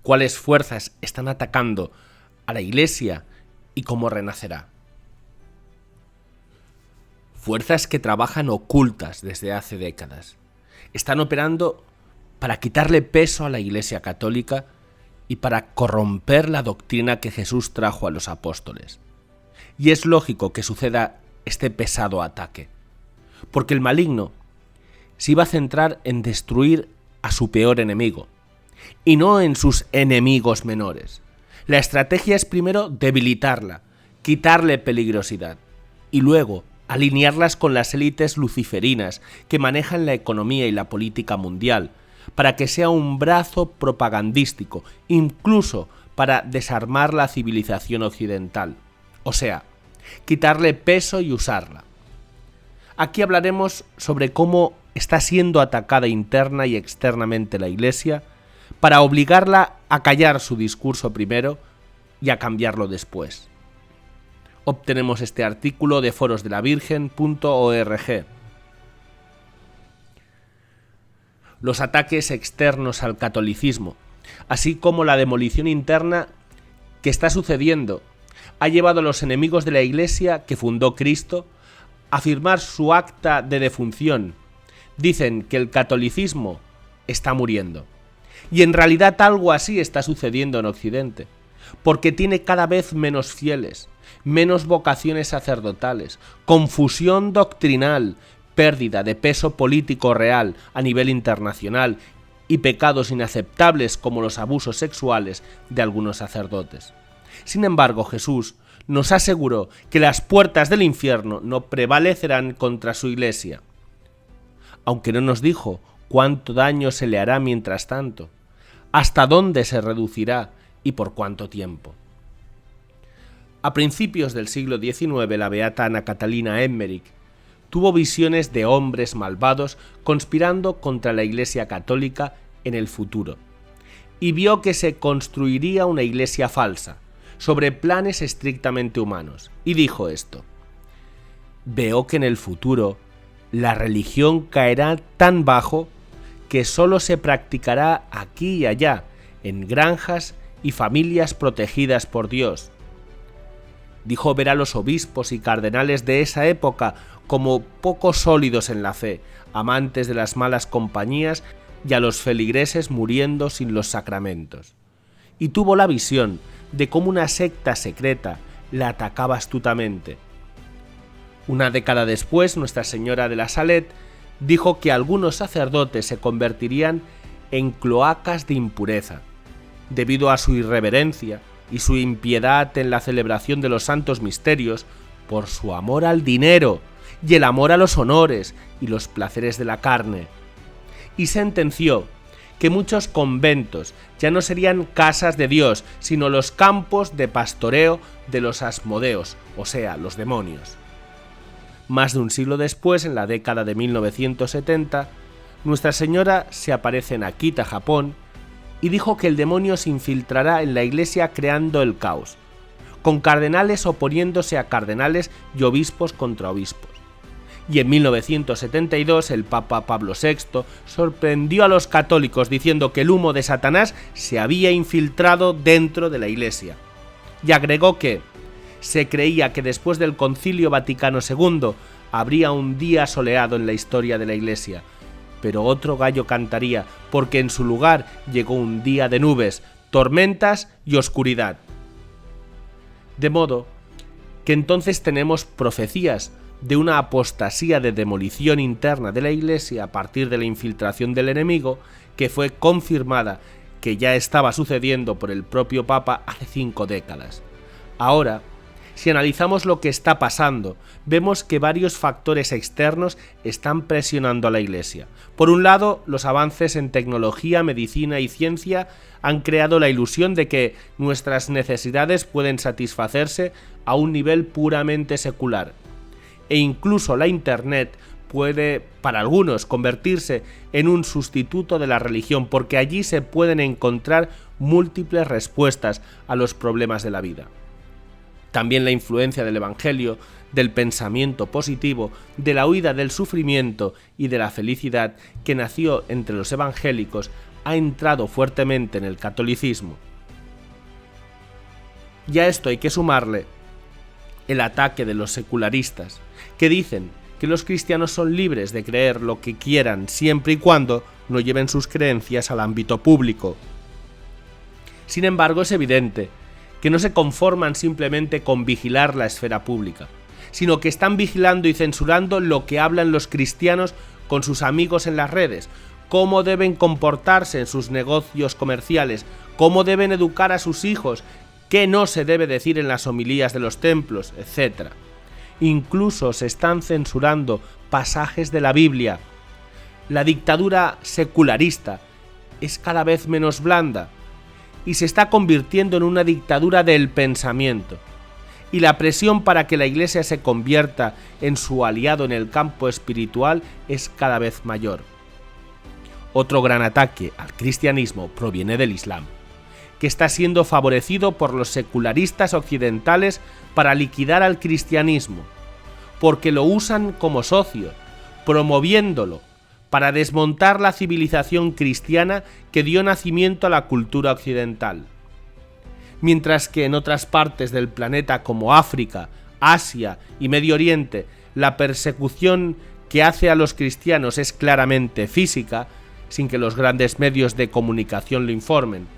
cuáles fuerzas están atacando a la Iglesia y cómo renacerá. Fuerzas que trabajan ocultas desde hace décadas. Están operando para quitarle peso a la Iglesia católica y para corromper la doctrina que Jesús trajo a los apóstoles. Y es lógico que suceda este pesado ataque, porque el maligno se iba a centrar en destruir a su peor enemigo, y no en sus enemigos menores. La estrategia es primero debilitarla, quitarle peligrosidad, y luego alinearlas con las élites luciferinas que manejan la economía y la política mundial, para que sea un brazo propagandístico, incluso para desarmar la civilización occidental, o sea, quitarle peso y usarla. Aquí hablaremos sobre cómo está siendo atacada interna y externamente la Iglesia para obligarla a callar su discurso primero y a cambiarlo después. Obtenemos este artículo de forosdelavirgen.org. Los ataques externos al catolicismo, así como la demolición interna que está sucediendo, ha llevado a los enemigos de la Iglesia que fundó Cristo a firmar su acta de defunción. Dicen que el catolicismo está muriendo. Y en realidad algo así está sucediendo en Occidente, porque tiene cada vez menos fieles, menos vocaciones sacerdotales, confusión doctrinal, pérdida de peso político real a nivel internacional y pecados inaceptables como los abusos sexuales de algunos sacerdotes. Sin embargo, Jesús nos aseguró que las puertas del infierno no prevalecerán contra su Iglesia, aunque no nos dijo cuánto daño se le hará mientras tanto, hasta dónde se reducirá y por cuánto tiempo. A principios del siglo XIX, la beata Ana Catalina Emmerich tuvo visiones de hombres malvados conspirando contra la Iglesia católica en el futuro, y vio que se construiría una iglesia falsa, sobre planes estrictamente humanos, y dijo esto: veo que en el futuro la religión caerá tan bajo que solo se practicará aquí y allá, en granjas y familias protegidas por Dios. Dijo ver a los obispos y cardenales de esa época como poco sólidos en la fe, amantes de las malas compañías, y a los feligreses muriendo sin los sacramentos. Y tuvo la visión de cómo una secta secreta la atacaba astutamente. Una década después, Nuestra Señora de la Salette dijo que algunos sacerdotes se convertirían en cloacas de impureza, debido a su irreverencia y su impiedad en la celebración de los santos misterios, por su amor al dinero y el amor a los honores y los placeres de la carne. Y sentenció que muchos conventos ya no serían casas de Dios, sino los campos de pastoreo de los asmodeos, o sea, los demonios. Más de un siglo después, en la década de 1970, Nuestra Señora se aparece en Akita, Japón, y dijo que el demonio se infiltrará en la Iglesia creando el caos, con cardenales oponiéndose a cardenales y obispos contra obispos. Y en 1972 el Papa Pablo VI sorprendió a los católicos diciendo que el humo de Satanás se había infiltrado dentro de la Iglesia. Y agregó que se creía que después del Concilio Vaticano II habría un día soleado en la historia de la Iglesia, pero otro gallo cantaría, porque en su lugar llegó un día de nubes, tormentas y oscuridad. De modo que entonces tenemos profecías de una apostasía de demolición interna de la Iglesia a partir de la infiltración del enemigo, que fue confirmada, que ya estaba sucediendo por el propio Papa hace 5 décadas. Ahora, si analizamos lo que está pasando, vemos que varios factores externos están presionando a la Iglesia. Por un lado, los avances en tecnología, medicina y ciencia han creado la ilusión de que nuestras necesidades pueden satisfacerse a un nivel puramente secular. E incluso la Internet puede, para algunos, convertirse en un sustituto de la religión, porque allí se pueden encontrar múltiples respuestas a los problemas de la vida. También la influencia del Evangelio, del pensamiento positivo, de la huida del sufrimiento y de la felicidad que nació entre los evangélicos ha entrado fuertemente en el catolicismo. Y a esto hay que sumarle el ataque de los secularistas, que dicen que los cristianos son libres de creer lo que quieran siempre y cuando no lleven sus creencias al ámbito público. Sin embargo, es evidente que no se conforman simplemente con vigilar la esfera pública, sino que están vigilando y censurando lo que hablan los cristianos con sus amigos en las redes, cómo deben comportarse en sus negocios comerciales, cómo deben educar a sus hijos, qué no se debe decir en las homilías de los templos, etc. Incluso se están censurando pasajes de la Biblia. La dictadura secularista es cada vez menos blanda y se está convirtiendo en una dictadura del pensamiento. Y la presión para que la Iglesia se convierta en su aliado en el campo espiritual es cada vez mayor. Otro gran ataque al cristianismo proviene del Islam, que está siendo favorecido por los secularistas occidentales para liquidar al cristianismo, porque lo usan como socio, promoviéndolo, para desmontar la civilización cristiana que dio nacimiento a la cultura occidental. Mientras que en otras partes del planeta como África, Asia y Medio Oriente, la persecución que hace a los cristianos es claramente física, sin que los grandes medios de comunicación lo informen,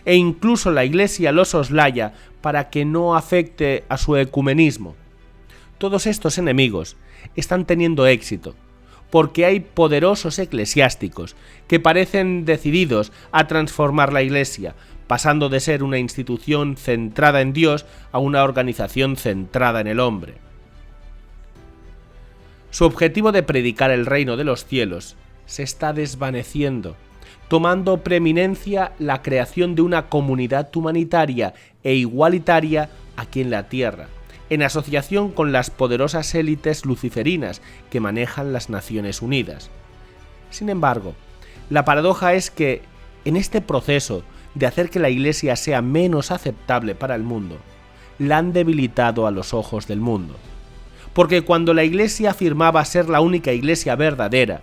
e incluso la Iglesia los soslaya para que no afecte a su ecumenismo. Todos estos enemigos están teniendo éxito, porque hay poderosos eclesiásticos que parecen decididos a transformar la Iglesia, pasando de ser una institución centrada en Dios a una organización centrada en el hombre. Su objetivo de predicar el reino de los cielos se está desvaneciendo, tomando preeminencia la creación de una comunidad humanitaria e igualitaria aquí en la tierra, en asociación con las poderosas élites luciferinas que manejan las Naciones Unidas. Sin embargo, la paradoja es que en este proceso de hacer que la Iglesia sea menos aceptable para el mundo, la han debilitado a los ojos del mundo. Porque cuando la Iglesia afirmaba ser la única Iglesia verdadera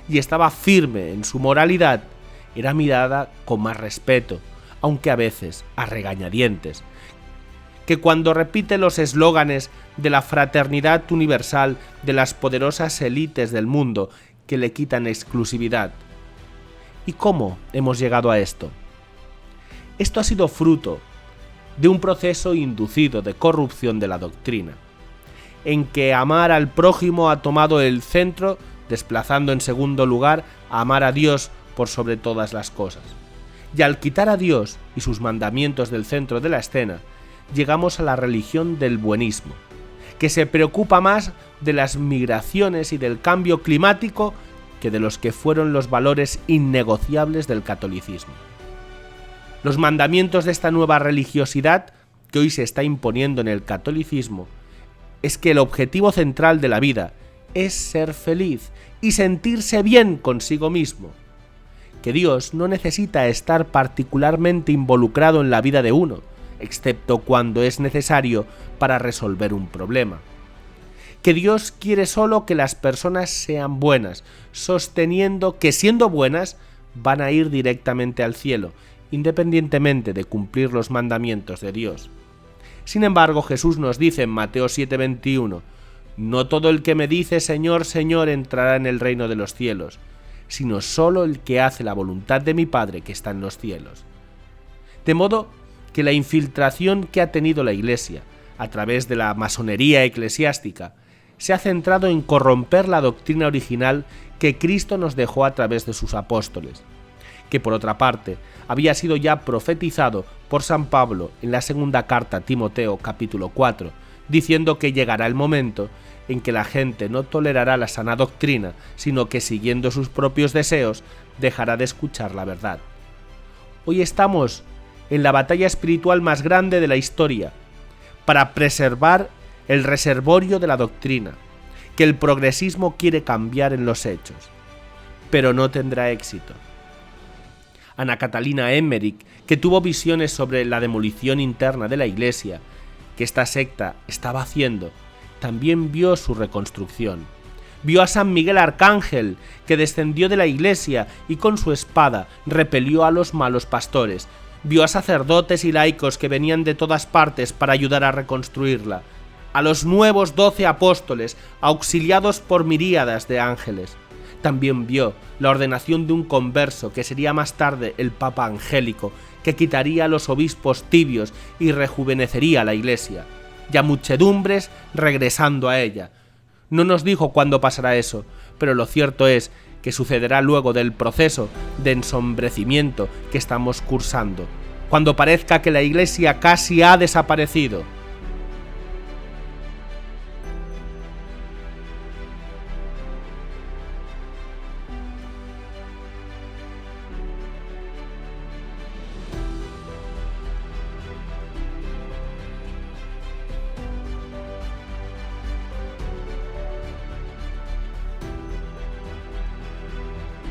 y estaba firme en su moralidad, era mirada con más respeto, aunque a veces a regañadientes, que cuando repite los eslóganes de la fraternidad universal de las poderosas élites del mundo que le quitan exclusividad. ¿Y cómo hemos llegado a esto? Esto ha sido fruto de un proceso inducido de corrupción de la doctrina, en que amar al prójimo ha tomado el centro, desplazando en segundo lugar a amar a Dios por sobre todas las cosas. Y al quitar a Dios y sus mandamientos del centro de la escena, llegamos a la religión del buenismo, que se preocupa más de las migraciones y del cambio climático que de los que fueron los valores innegociables del catolicismo. Los mandamientos de esta nueva religiosidad que hoy se está imponiendo en el catolicismo es que el objetivo central de la vida es ser feliz y sentirse bien consigo mismo, que Dios no necesita estar particularmente involucrado en la vida de uno, excepto cuando es necesario para resolver un problema, que Dios quiere solo que las personas sean buenas, sosteniendo que siendo buenas van a ir directamente al cielo, independientemente de cumplir los mandamientos de Dios. Sin embargo, Jesús nos dice en Mateo 7:21, no todo el que me dice Señor, Señor entrará en el reino de los cielos, sino solo el que hace la voluntad de mi Padre que está en los cielos. De modo que la infiltración que ha tenido la Iglesia a través de la masonería eclesiástica se ha centrado en corromper la doctrina original que Cristo nos dejó a través de sus apóstoles, que por otra parte había sido ya profetizado por San Pablo en la segunda carta a Timoteo capítulo 4, diciendo que llegará el momento en que la gente no tolerará la sana doctrina, sino que siguiendo sus propios deseos dejará de escuchar la verdad. Hoy estamos en la batalla espiritual más grande de la historia, para preservar el reservorio de la doctrina, que el progresismo quiere cambiar en los hechos, pero no tendrá éxito. Ana Catalina Emmerich, que tuvo visiones sobre la demolición interna de la Iglesia que esta secta estaba haciendo, también vio su reconstrucción. Vio a San Miguel Arcángel, que descendió de la iglesia y con su espada repelió a los malos pastores. Vio a sacerdotes y laicos que venían de todas partes para ayudar a reconstruirla. A los nuevos 12 apóstoles, auxiliados por miríadas de ángeles. También vio la ordenación de un converso que sería más tarde el Papa Angélico, que quitaría a los obispos tibios y rejuvenecería la iglesia, y a muchedumbres regresando a ella. No nos dijo cuándo pasará eso, pero lo cierto es que sucederá luego del proceso de ensombrecimiento que estamos cursando, cuando parezca que la iglesia casi ha desaparecido.